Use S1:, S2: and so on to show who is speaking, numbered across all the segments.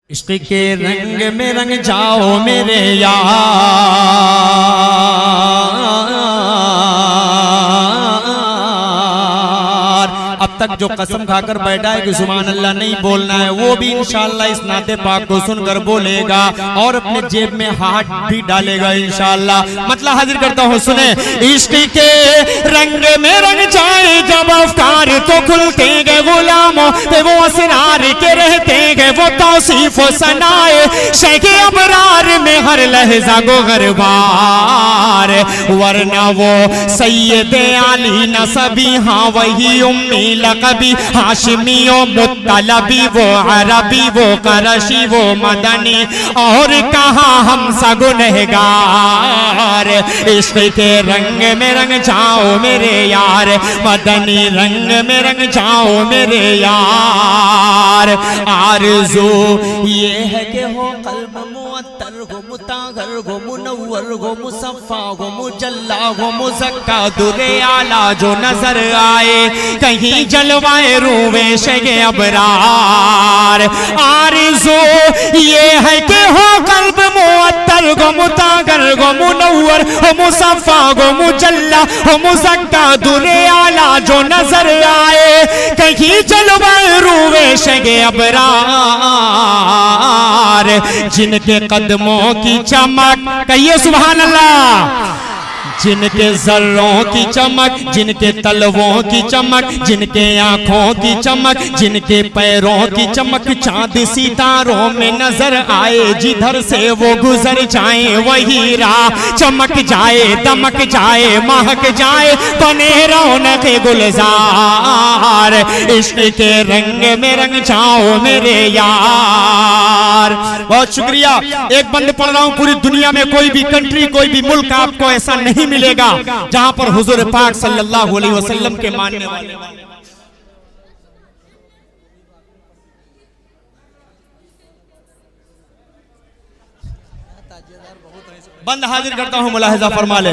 S1: इश्क के रंग में रंग जाओ मेरे यार। अब तक जो कसम खाकर बैठा है कि सुभान अल्लाह नहीं बोलना है, वो भी इंशाअल्लाह इस नाते पाक को सुनकर बोलेगा और अपने जेब में हाथ भी डालेगा इंशाअल्लाह। मतलब हाजिर करता हूँ, सुने। इश्क के रंग में रंग जाए जब अफकार तो खुलते गए गुलामों पे वो असरार के रहते गए वो तौसीफ सनाए शेखे अबरार में हर लहजा गो गरबार, वरना वो सैयदे आली नसबी हाँ वही उम्मी लकबी हाशिमी ओ मुत्तलबी वो अरबी वो करशी वो मदनी और कहाँ हम सगुनहगार। इश्क के रंग में रंग जाओ मेरे यार, मदनी रंग में रंग जाओ मेरे यार। आरज़ू ये है कि हो कल्ब मुअत्तर हो मुतागर हो मुनव्वर हो मुसफ़ा हो मुजल्ला हो मुज़क्का दुरे आला जो नजर आए कहीं जलवाए रूवे शेगे अबरार। आरज़ू ये है कि हो कल्ब मुअत्तर हो मुतागर हो मुनव्वर हो मुसफ़ा हो मुजल्ला हो मुज़क्का दुरे आला जो नजर आए कहीं जलवाए रूवे शेगे अबरार। जिनके कदमों की चमक, कहिए सुभान अल्लाह। जिनके जर्रों की चमक, जिनके तलवों की चमक, जिनके आंखों की चमक, जिनके पैरों की चमक चांद सितारों में नजर आए जिधर से वो गुजर जाए वही राह चमक जाए दमक जाए महक जाए बने रौनक गुलजार। इश्क के रंग में रंग जाओ मेरे यार। बहुत शुक्रिया। एक बंद पढ़ रहा हूं, पूरी दुनिया में कोई भी कंट्री कोई भी मुल्क आपको ऐसा नहीं मिलेगा जहां पर हुजूर पाक सल्लल्लाहु अलैहि वसल्लम के मानने वाले बंद हाजिर करता हूं, मुलाहिजा फरमा ले।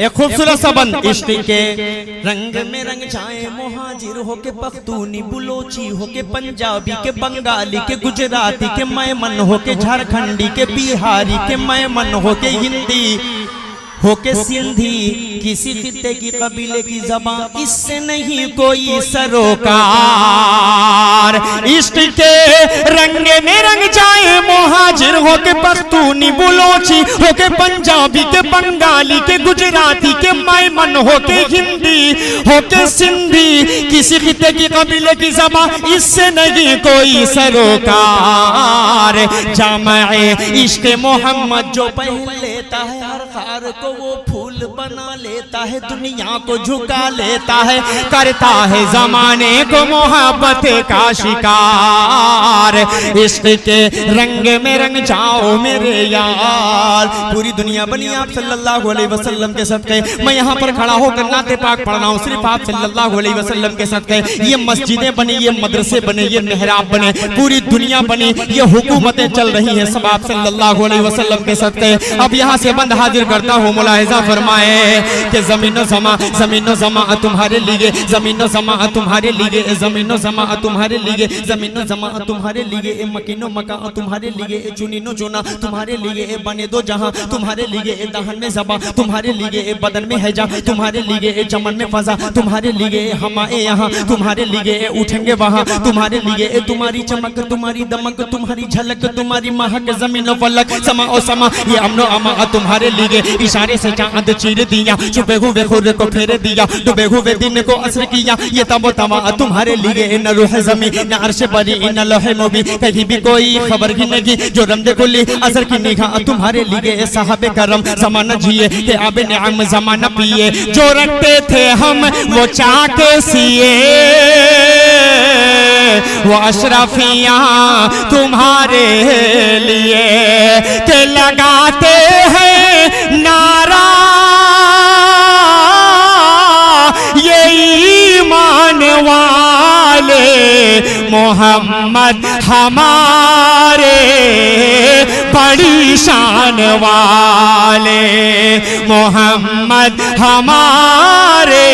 S1: एक खूबसूरत सा बंद। इश्क के रंग में रंग जाए मुहाजिर हो के पख्तूनी बुलोची हो के पंजाबी के बंगाली के गुजराती के मैमन हो के झारखंडी के बिहारी के मैमन हो के हिंदी हो के सिंधी किसी खित्ते की कबीले की ज़बान इससे नहीं कोई सरोकार। इश्क के रंग में रंग जाए मुहाजिर हो के पख्तूनी बुलोची हो के पंजाबी के बंगाली के गुजराती के मैमन हो के हिंदी हो के सिंधी किसी खित्ते की कबीले की ज़बान इससे नहीं कोई सरोकार। जामे इश्क मोहम्मद जो पहन लेता है हर खार को वो फूल बना लेता है दुनिया को झुका लेता है करता है जमाने को मोहब्बत का शिकार। इश्क के रंग में रंग जाओ मेरे यार। पूरी दुनिया बनी आप सल्लल्लाहु अलैहि वसल्लम के सदक़े। मैं यहाँ पर खड़ा होकर नाते पाक पढ़ रहा हूँ सिर्फ आप सल्लल्लाहु अलैहि वसल्लम के सदक़े। ये मस्जिदें बनी, ये मदरसे बने, ये मेहराब बने, पूरी दुनिया बनी, ये हुकूमतें चल रही हैं सब आप सल्लल्लाहु अलैहि वसल्लम के सदक़े। अब यहाँ से बंद हाजिर करता हूँ, मुलाहिजा फरमाए कि ज़मीनो ज़मा तुम्हारे लिए, ज़मीनो ज़मा तुम्हारे लिए, ज़मीनो ज़मा तुम्हारे लिए, ज़मीनो ज़मा तुम्हारे लिए, मकीनो मका तुम्हारे लिए, चुनीनो चुना तुम्हारे लिए, बने दो जहां तुम्हारे लिए, दहन में ज़बा तुम्हारे लिए, बदन में हैजा तुम्हारे लिए, चमन में फजा तुम्हारे लिए, हमारे यहाँ तुम्हारे लिए, उठेंगे वहाँ तुम्हारे लिए, तुम्हारी चमक तुम्हारी दमक तुम्हारी झलक तुम्हारी महक ज़मीनो फलक समा ओ समा ये अमनो अमा तुम्हारे लिए। इशारे से चांद चीर दिया, छुपे हुए खुद को फेर दिया, डूबे हुए दिन को असर किया, ये तब तमा तुम्हारे लिए। न रूह ज़मी न अर्श बरी न लोहे मोबी कहीं भी कोई खबर ही नहीं जो रमज़े कुली असर की निगाह तुम्हारे लिए। साहबे करम ज़माना जिए के आबे निअम ज़माना पिए, जो रखते थे हम वो चाके सिए, वो अशरफियाँ तुम्हारे लिए के लगाते हैं नारा ये ईमान वाले मोहम्मद हमारे बड़ी शान वाले मोहम्मद हमारे।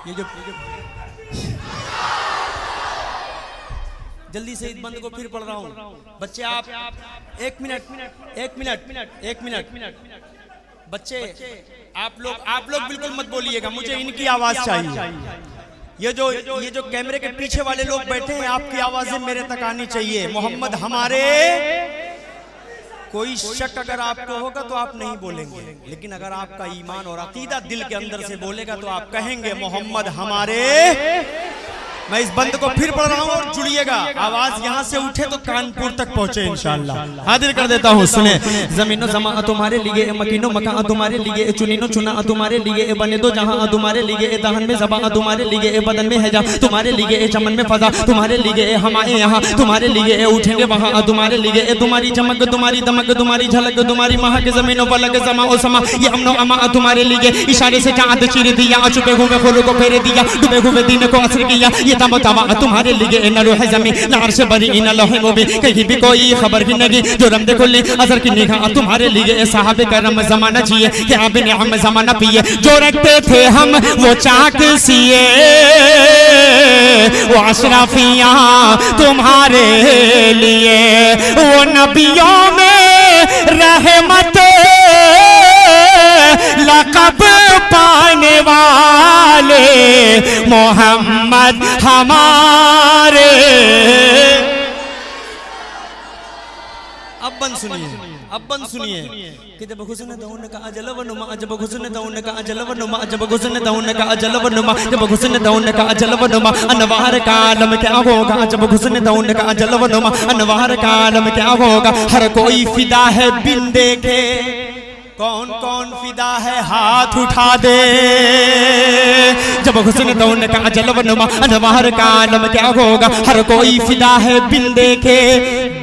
S1: ये जो
S2: जल्दी से इस बंद को फिर पढ़ रहा हूँ। बच्चे आप एक मिनट बच्चे आप लोग बिल्कुल मत बोलिएगा, मुझे इनकी आवाज चाहिए। ये जो कैमरे के पीछे वाले लोग बैठे हैं, आपकी आवाजें मेरे तक आनी चाहिए। मोहम्मद हमारे, कोई शक अगर आपको होगा तो आप नहीं बोलेंगे, लेकिन अगर आपका ईमान और अकीदा दिल के अंदर से बोलेगा तो आप कहेंगे मोहम्मद हमारे। मैं इस बंद को फिर पढ़ रहा हूँ और जुड़िएगा, आवाज यहाँ से उठे तो कानपुर तक पहुँचे इंशाअल्लाह। हाजिर कर देता हूँ, सुने। जमीनो जमा तुम्हारे लिए, मकीनो मका तुम्हारे लिए, चुनीनो चुना तुम्हारे लिए, बने दो जहाँ तुम्हारे लिए, दहन में जबा तुम्हारे लिए, बदन में हैजा तुम्हारे लिए, चमन में फजा तुम्हारे लिए, हमारे यहाँ तुम्हारे लिए, उठेंगे वहाँ तुम्हारे लिए, तुम्हारी चमक तुम्हारी दमक तुम्हारी झलक तुम्हारी महक, जमीनो पलक जमा ओ समा ये अमनो अमा तुम्हारे लिए, इशारे से चाँद चीर दिया, छुपे हुए फूलों को फेर दिया, डूबे हुए दिन को असर किया, ये तवा तुम्हारे लिए, न रोह जमीन न अर्श बरी न लोहे मुबीन, कहीं भी कोई खबर भी नहीं, जो रमदे खुली अजर की निगाह तुम्हारे लिए, साहबे करम जमाना जिए, क्या बिन हम जमाना पिए, जो रखते थे हम वो चाक सिए, वो अशरफियां तुम्हारे लिए, वो नबियों में रहमत लक़ब पाने वाले मोहम्मद हमारे। अब बन सुनिए कि जब हुस्न दौन का अजलवनुमा, जब हुस्न दौन का अजलवनुमा, जब हुस्न दौन का अजलवनुमा, जब हुस्न दौन का अजलवनुमा, अनवार का आलम क्या होगा, जब हुस्न दौन का अजलवनुमा, अनवार का आलम क्या होगा, हर कोई फिदा है बिन देखे, कौन कौन फिदा है हाथ उठा दे, जब हुस्न दौन का जलवनुमा अनवार का आलम क्या होगा, हर कोई फिदा है बिन देखे,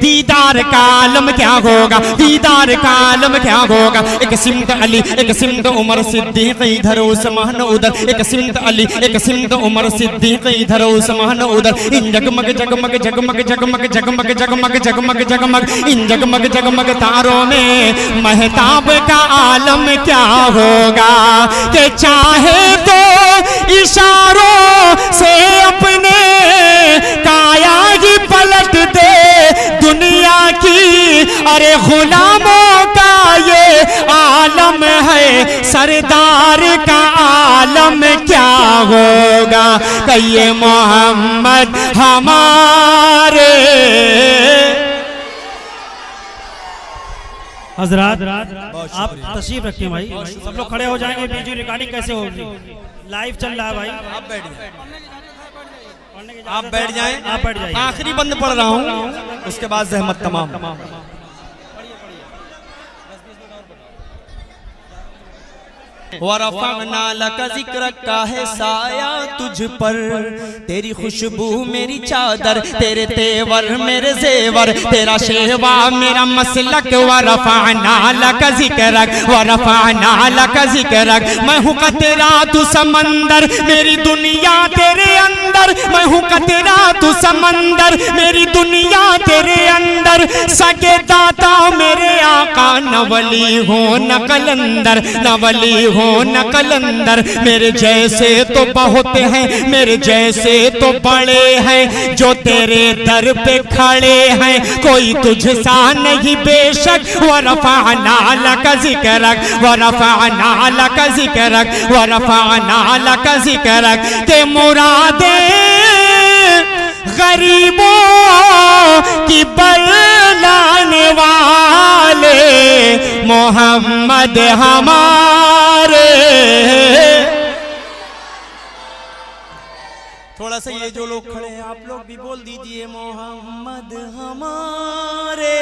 S2: दीदार का आलम क्या होगा, दीदार का आलम क्या होगा, एक सिमत अली एक सिमत उमर सिद्दीक इधर उस्मान उधर, एक सिमत अली एक सिमत उमर सिद्दीक इधर उस्मान उधर, इन जगमग जगमग जगमग जगमग जगमग जगमग जगमग जगमग इन जगमग जगमग तारों में महताब का आलम क्या होगा, कि चाहे तो इशारों से अपने काया ही पलट दे दुनिया की, अरे गुलामों का ये आलम है, सरदार का आलम क्या होगा, कि ये मोहम्मद हमारे।
S3: हजरात आप तशरीफ रखिए भाई, सब लोग खड़े हो जाएंगे, वीडियो रिकॉर्डिंग कैसे होगी, लाइव चल रहा है भाई।
S2: आप बैठ जाएं, आखिरी बंद पढ़ रहा हूँ, उसके बाद ज़हमत तमाम। वरफ़अना लका ज़िक्रक का है साया तुझ पर, तेरी खुशबू मेरी चादर, तेरे तेवर मेरे जेवर, तेरा शेवा मेरा मसलक, वरफ़अना लका ज़िक्रक, वरफ़अना लका ज़िक्रक, मैं हूँ कतरा तू समंदर, मेरी दुनिया तेरे अंदर, मैं हूँ कतरा तू समंदर, मेरी दुनिया तेरे अंदर, सगे दाता मेरे आका, न वली हो न कलंदर, न वली हो न कलंदर, मेरे जैसे तो बहुत हैं, मेरे जैसे तो बड़े हैं, जो तेरे दर पे खड़े हैं, कोई तुझसा नहीं बेशक, वरफ़अना लका ज़िक्रक, वरफ़अना लका ज़िक्रक, वरफ़अना लका ज़िक्रक, के मुरादें गरीबों की बरलाने वाले मोहम्मद हमारे। थोड़ा सा ये जो लोग खड़े हैं आप लोग भी बोल दीजिए मोहम्मद हमारे।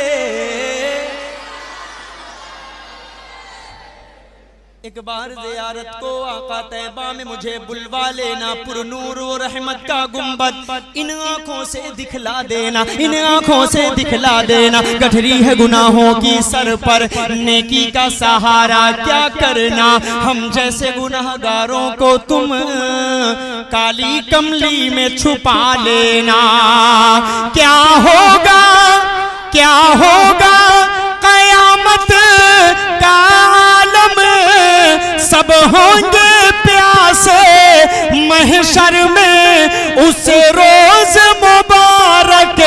S2: एक बार ज़ियारत को आका तैबा में मुझे बुलवा लेना, पुरनूर व रहमत का गुंबद इन आँखों से दिखला देना, इन आँखों से दिखला देना। गठरी है गुनाहों की सर पर, नेकी का सहारा क्या करना, हम जैसे गुनाहगारों को तुम काली कमली में छुपा लेना। क्या होगा क्या होगा कयामत का आलम, सब होंगे प्यासे महशर में, उस रोज मुबारक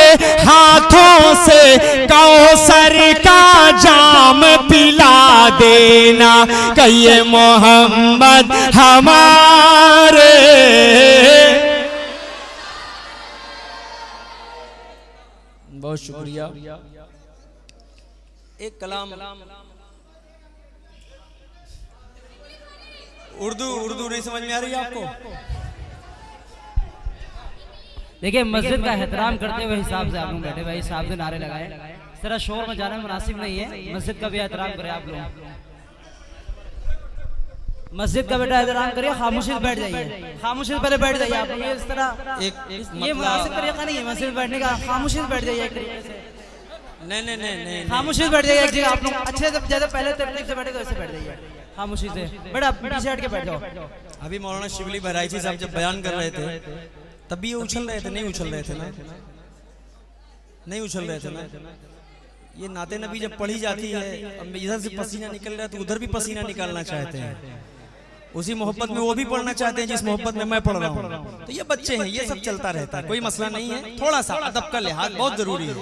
S1: देना कहिए मोहम्मद हमारे।
S2: बहुत शुक्रिया। एक कलाम उर्दू नहीं समझ में आ रही है आपको?
S4: देखिए मस्जिद का एहतराम करते हुए हिसाब से आप लोग बैठे भाई, हिसाब से नारे लगाए। जरा शोर में जाना मुनासिब नहीं है, मस्जिद का भी एहतराम करें आप लोग। मस्जिद का बेटा एहतराम करिए, खामोशी से बैठ जाइए, खामोशी से पहले बैठ जाइए आप लोग। ये इस तरह ये मुनासिब तरीका नहीं है मस्जिद में बैठने का। खामोशी से बैठ जाइए एक तरीके से।
S2: नहीं
S4: खामोशी से बैठ जाइए एक जगह आप लोग। अच्छे से जैसे पहले तरतीब से बैठे तो ऐसे बैठ जाइए खामोशी से। बेटा पीछे हट के बैठ जाओ।
S2: अभी मौलाना शिबली बहराइची साहब जब बयान कर रहे थे तब भी ये उछल रहे थे, नहीं उछल रहे थे ना, नहीं उछल रहे थे ना। ये नाते नबी जब पढ़ी जाती है, अब इधर से पसीना निकल रहा है तो उधर भी पसीना निकालना चाहते हैं। उसी मोहब्बत में वो भी पढ़ना चाहते हैं जिस मोहब्बत में मैं पढ़ रहा हूँ। तो ये बच्चे हैं, ये सब चलता रहता है, कोई मसला नहीं है। थोड़ा सा अदब का लिहाज बहुत जरूरी है।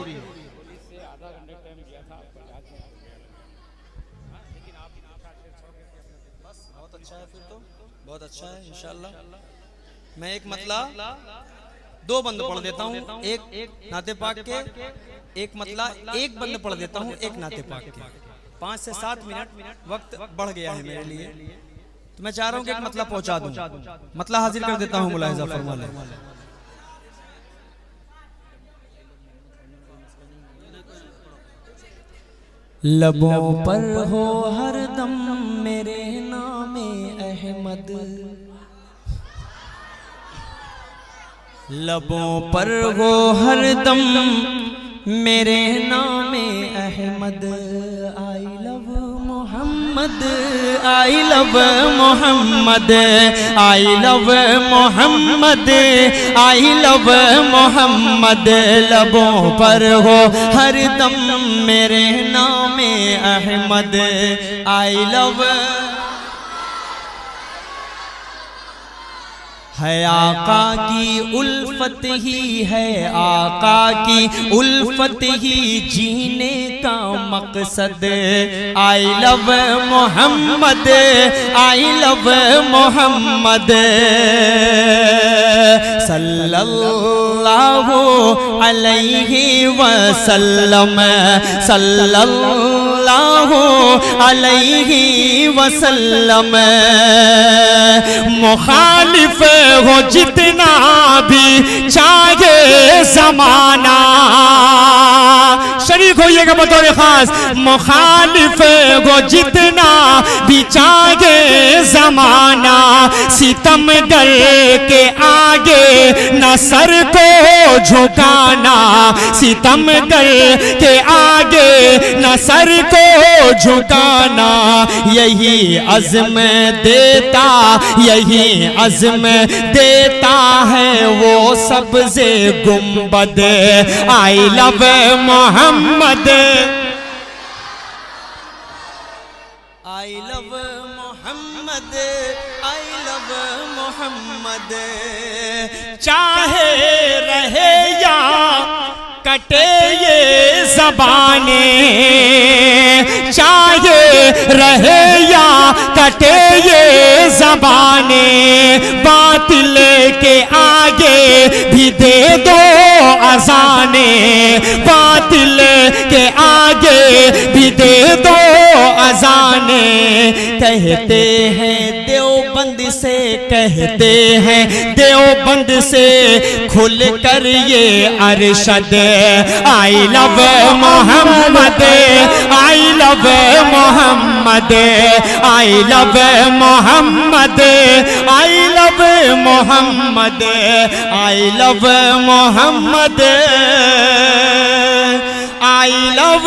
S2: बहुत अच्छा है, फिर तो बहुत अच्छा है इंशाल्लाह। मैं एक मतला 2 बंद पढ़ देता हूँ, एक नाते पाक के, एक मतला एक बंद पढ़ देता हूँ, एक नाते पाक के। 5 से 7 मिनट वक्त बढ़ गया है मेरे लिए, तो मैं चाह रहा हूँ कि एक मतला पहुंचा दूं। मतला हाजिर कर देता हूँ, मुलाहिजा फरमा लें। लबों पर हो हरदम मेरे नामे अहमद, लबों पर हो हरदम मेरे नामे Ahmad. I love Mohammad, I love Mohammad, I love Mohammad, I love Mohammad. लबों पर हो हरदम मेरे नामे अहमद। आई लव है आका की उल्फत ही है, आका की उल्फत ही जीने का मकसद। I love Mohammad, I love Muhammad. सल्लल्लाहु अलैहि वसल्लम, सल्लल्लाहु अलैहि वसल्लम। मुखालिफ हो जितना भी चाहे जमाना, शरीक होइएगा बतौर खास। मुखालिफ हो जितना भी चाहे जमाना, सितमगर के आगे न सर को झुकाना, सितमगर के आगे न सर को झुकाना। यही अज़्म देता, यही अज़्म देता है वो सबसे गुंबद। I love Mohammad, I love Mohammad, I love Muhammad. चाहे रहे या कटे ये ज़बाने, चाहे रहे या कटे ये ज़बाने, बातिल के आगे भी दे दो अज़ाने, बातिल के आगे भी दे दो अज़ाने। कहते हैं देवबंद से, कहते हैं देवबंद से खुल कर ये अरशद। I love Mohammad, I love Mohammad, I love Mohammad, I love Mohammad, I love Mohammad, I love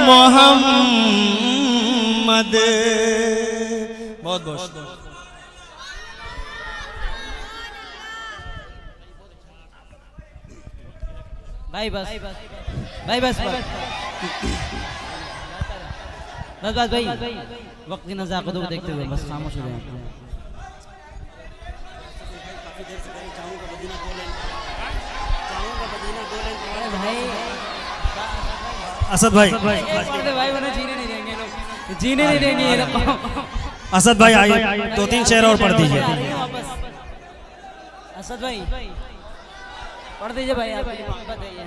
S2: Muhammad. बहुत बहुत
S4: भाई बस भाई बस बस बस भाई, वक्त की नज़ाकतों को देखते हुए बस खामोश हो जाए।
S3: असद भाई
S4: भाई बने जीने नहीं देंगे लोग। जीने नहीं देंगे ये लोग।
S3: असद भाई आइए, 2-3 शेर और पढ़ दीजिए।
S4: असद भाई पढ़ दीजिए भाई, आपकी मोहब्बत है ये,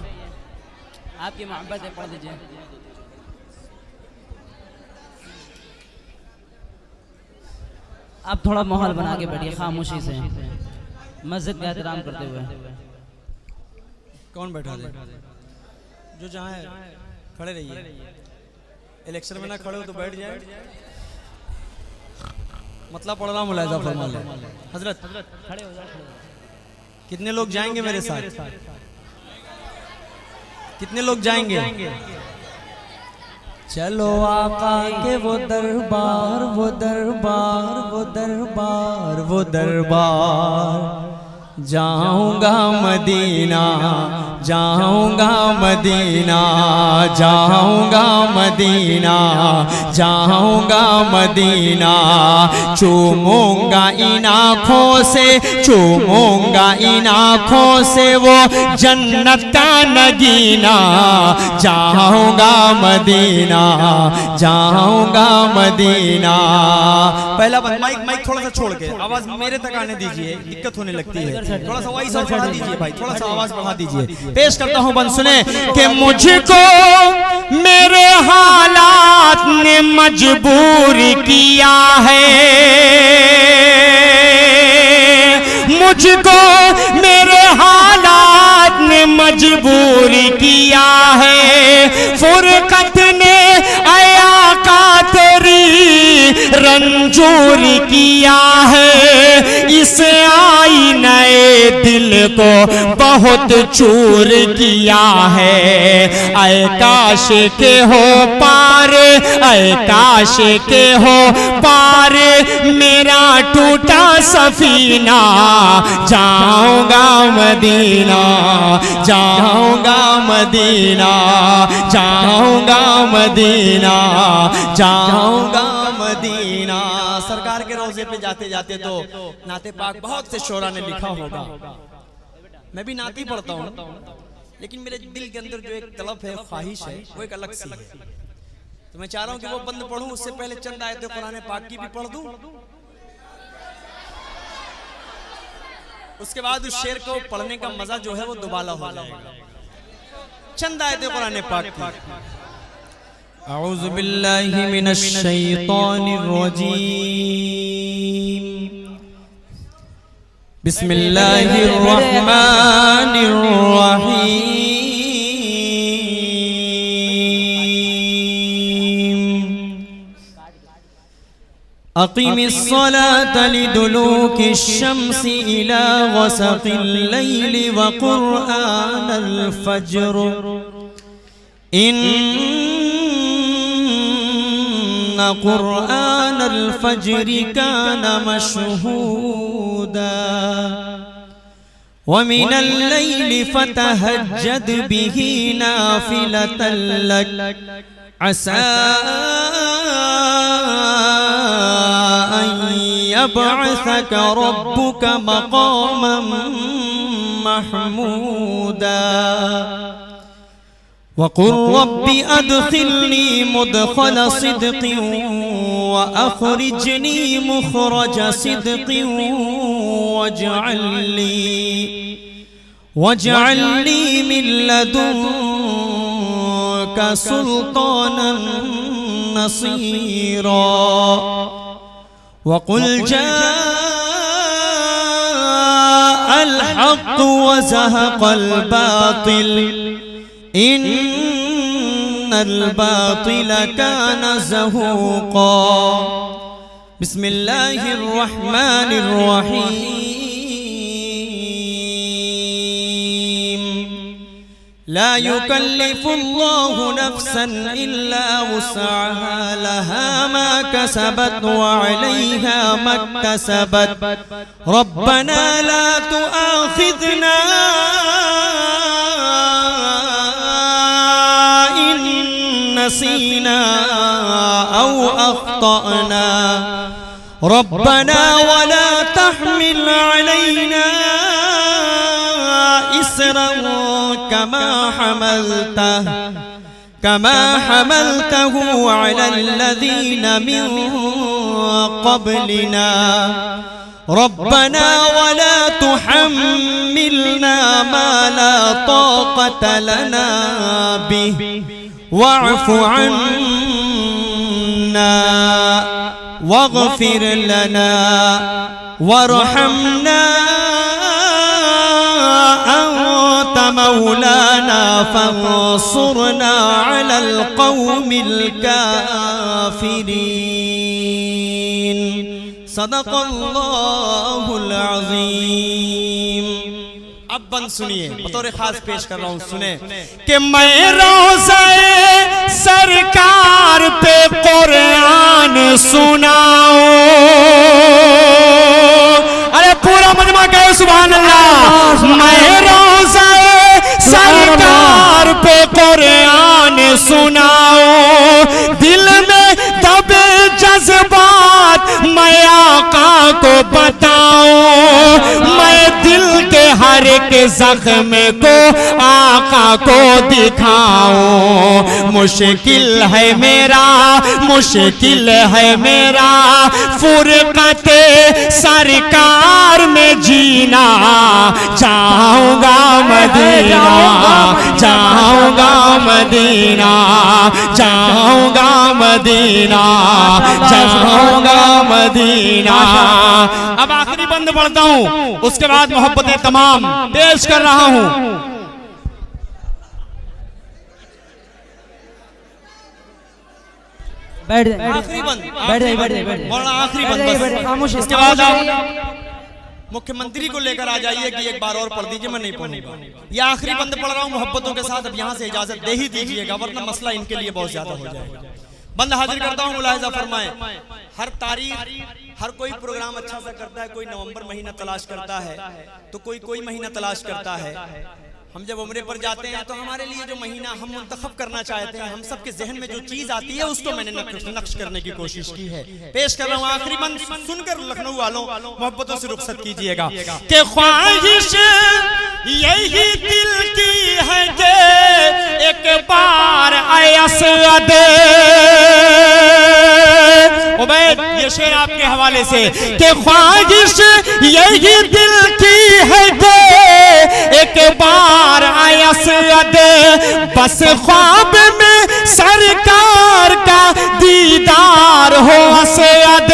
S4: आपकी मोहब्बत है, पढ़ दीजिए। आप थोड़ा माहौल बना के बैठिए खामोशी से, मस्जिद का एहतराम करते हुए।
S2: कौन बैठा दे? जो जहाँ है खड़े रहिए, इलेक्शन में ना खड़े हो तो बैठ जाए। मतलब पढ़ रहा हूँ, मुलाहिजा फरमा ले। हजरत
S4: खड़े हो जाओ।
S2: कितने लोग जाएंगे मेरे साथ? कितने लोग जाएंगे? चलो आका के वो दरबार, वो दरबार, वो दरबार, वो दरबार, जाऊंगा मदीना, जाऊंगा मदीना, जाऊंगा मदीना, जाऊंगा मदीना, चूमूंगा इन आँखों से, चूमूंगा इन आँखों से वो जन्नत का नगीना, जाऊंगा मदीना, जाऊंगा मदीना। पहला बात, माइक थोड़ा सा छोड़ के आवाज मेरे तक आने दीजिए, दिक्कत होने लगती है। थोड़ा सा वॉइस और बढ़ा दीजिए भाई, थोड़ा सा आवाज बढ़ा दीजिए। पेश करता हूं, बंद सुने कि
S1: मुझको मेरे हालात ने मजबूर किया है, मुझको मेरे हालात ने मजबूर किया है, फुरकत ने आया का तेरी रंजूर किया है, इस आईने दिल को बहुत चूर किया है। ऐ काश के हो पार, ऐ काश के हो पार मेरा टूटा सफीना, जाऊंगा मदीना, जाऊंगा मदीना, जाऊंगा मदीना, जाऊंगा मदीना। सरकार के रोजे पे जाते जाते तो नाते पाक बहुत से शोरा ने लिखा होगा, मैं भी नाती पढ़ता हूँ, लेकिन मेरे दिल के अंदर जो एक तलब है, ख्वाहिश है, वो एक अलग सी है। तो मैं चाह रहा हूँ कि वो बंद पढ़ूं, उससे पहले चंद आयतें कुरान पाक की भी पढ़ दूं, उसके बाद उस शेर को पढ़ने का मजा जो है वो दुबाला हो जाएगा। चंद आयतें कुरान पाक की। अऊज़ु बिल्लाहि मिनश शैतानिर रजीम, बिस्मिल्लाहिर रहमानिर रहीम। अक़ीमिस सलाता लिदुलूकिश शम्सि इला ग़सक़िल लैलि व क़ुरआनल फ़ज्र, इन्न क़ुरआनल फ़ज्रि कान मशहूदा, व मिनल लैलि फ़तहज्जद बिही नाफ़िलतन लक, असा अन यबअसक रब्बुक मक़ामन महमूदा, वक़ुल रब्बि अदखिलनी मुदखल सिद्क़िन व अख़रिजनी मुख़रज सिद्क़िन वजअलनी मिन लदुनका सुल्तानन नसीरा, वक़ुल जाअल हक़्क़ु व ज़हक़ल बातिल, इन्नल बातिल कान ज़हूक़ा। बिस्मिल्लाहिर रहमानिर रहीम। ला युकल्लिफुल्लाहु नफ्सन इल्ला वुस्अहा, लहा मा कसबत व अलैहा मक्तसबत, रब्बना ला तुआखिज़ना नसीना औ अख्ताना, रब्बना वला तहमिल अलैना इसरन कमा
S2: कमा हमलतहु अलल्लज़ीना मिन क़ब्लिना रब्बना वला तुहम्मिलना मा ला ताक़त लना बिहि वअफ़ु अन्ना वग़फ़िर लना वरहमना अंत मौलाना फंसुरना अलल क़ौमिल काफ़िरीन। सदक़ल्लाहुल अज़ीम। अब बंद सुनिए, बतौर खास पेश कर रहा हूँ, सुने
S1: कि मैं रोज़े सरकार पे कुरान सुनाऊं। अरे पूरा मजमा कहे सुभान अल्लाह। मैं रोज़े सरकार पे कुरान सुनाऊं, दिल में दबे जज्बात मैं आका को बताऊं, मैं दिल के हर एक जख्म को आका को दिखाऊं। मुश्किल है मेरा फुरक़ते सरकार में जीना, जाऊंगा मदीना, जाऊंगा मदीना, जाऊंगा मदीना, जाऊंगा मदीना। अब आखिरी बंद पढ़ता हूँ, उसके बाद मोहब्बतें तमाम पेश कर रहा हूँ।
S4: बैठ जाइए,
S2: आखिरी बंद,
S4: बैठ जाइए, बैठ जाइए,
S2: मौलाना आखिरी बंद बस।
S4: खामोश।
S2: इसके बाद आप मुख्यमंत्री को लेकर आ जाइए कि एक बार और पढ़ दीजिए, मैं नहीं पढ़ूंगा। ये आखिरी बंद पढ़ रहा हूँ मोहब्बतों के साथ। अब यहाँ से इजाजत दे ही दीजिएगा, वरना मसला इनके लिए बहुत ज्यादा हो जाएगा। बंद हाजिर करता हूँ, मुलाहिजा फरमाएं। हर तारीख हर कोई प्रोग्राम अच्छा सा करता है। कोई नवंबर महीना तलाश करता है, तो कोई महीना तलाश करता है। हम जब उम्रे पर जाते हैं तो हमारे लिए जो महीना हम मुंतखब करना चाहते हैं, हम सबके जहन में जो चीज आती है उसको मैंने नक्श करने की कोशिश की है। पेश कर रहा हूँ आखिरी बंद, सुनकर लखनऊ वालों मोहब्बतों से रुखसत कीजिएगा।
S1: कि ख्वाहिश यही दिल की है कि एक बार असद। उबैद, ये शेर आपके हवाले से। कि ख्वाहिश यही दिल की है कि एक बार असद, बस ख्वाब में सरकार का दीदार हो असद।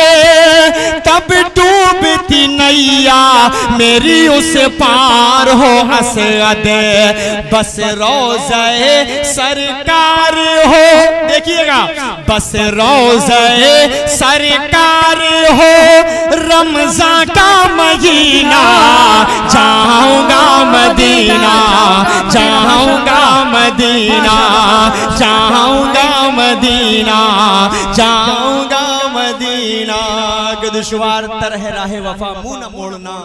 S1: तब डूबती नैया मेरी उस पार हो असद, बस रोज़े सरकार हो। देखिएगा, बस रोज़े सरकार हो, रमज़ान का महीना, जाऊंगा मदीना, जाऊंगा मदीना, जाऊंगा मदीना, जाऊंगा मदीना।
S2: कि दुश्वार तरह राहे वफा मुंह न मोड़ना,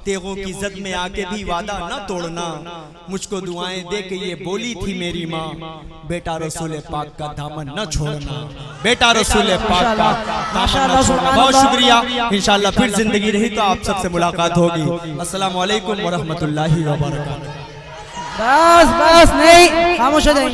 S2: तेगों की जद में आके भी वादा न तोड़ना। मुझको दुआएं दे के ये बोली थी मेरी माँ, बेटा रसूल पाक का दामन न छोड़ना, बेटा रसूल पाक का दामन न छोड़ना। बहुत शुक्रिया। इंशाअल्लाह फिर जिंदगी रही तो आप सबसे मुलाकात होगी। अस्सलाम वालेकुम व रहमतुल्लाहि व बरकातहू।
S4: बस नहीं, खामोश हो जाइए।